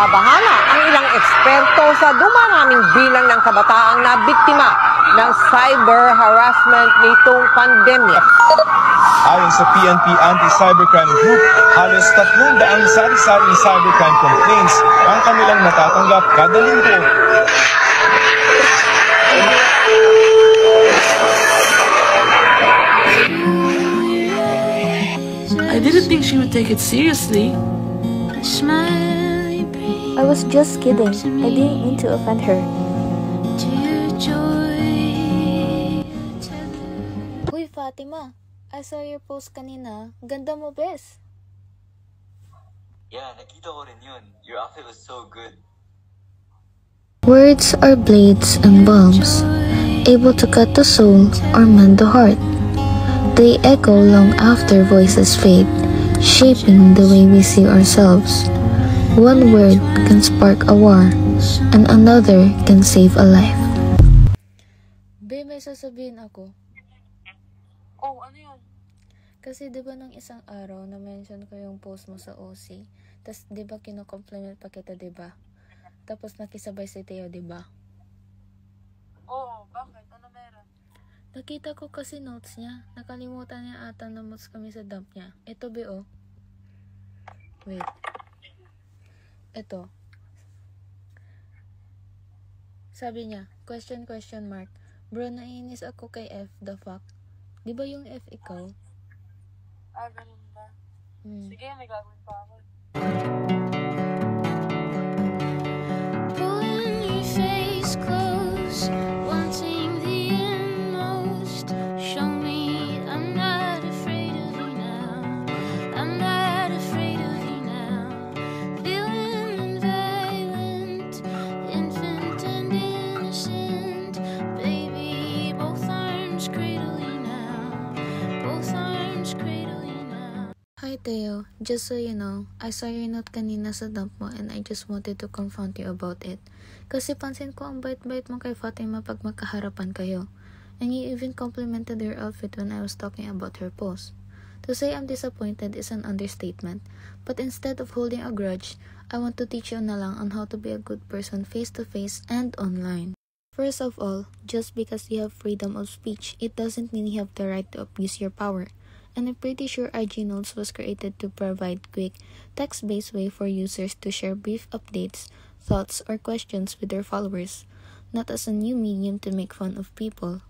Binabahala ang ilang eksperto sa dumaraming bilang ng kabataang na biktima ng cyber harassment nitong pandemya. Ayon sa PNP Anti-Cybercrime Group, halos 300 sari-saring cybercrime complaints ang kanilang natatanggap kada linggo. I didn't think she would take it seriously. I was just kidding. I didn't mean to offend her. Uy, Fatima. I saw your post kanina. Ganda mo, bes. Yeah, nakita ko rin yun. Your outfit was so good. Words are blades and bombs, able to cut the soul or mend the heart. They echo long after voices fade, shaping the way we see ourselves. One word can spark a war, and another can save a life. Be, may sasabihin ako. Oh, ano yun? Kasi diba nung isang araw na-mention ko yung post mo sa OC, tas diba kino-compliment pa kita, diba? Tapos nakisabay si Theo, diba? Oo, bakit? Ano meron? Nakita ko kasi notes niya. Nakalimutan niya ata na notes kami sa dump niya. Ito, be, oh. Wait. Ito. Sabi niya, question mark. Bro, naiinis ako kay F, the fuck. Di ba yung F ikaw? Ah, ganun ba? Sige, may gagawin pa ako. Pulling your face close, wanting the inmost. Show me I'm not afraid of you now. I'm not afraid of you now. Feeling violent, infant and innocent. Baby, both arms cradle you now. Both arms cradle you now. Hi, Theo. Just so you know, I saw your note kanina sa dump mo and I just wanted to confront you about it. Kasi pansin ko ang bait-bait mo kay Fatima pag magkaharapan kayo. And you even complimented her outfit when I was talking about her post. To say I'm disappointed is an understatement, but instead of holding a grudge, I want to teach you na lang on how to be a good person face-to-face and online. First of all, just because you have freedom of speech, it doesn't mean you have the right to abuse your power. And I'm pretty sure IG Notes was created to provide quick, text-based way for users to share brief updates, thoughts, or questions with their followers, not as a new medium to make fun of people.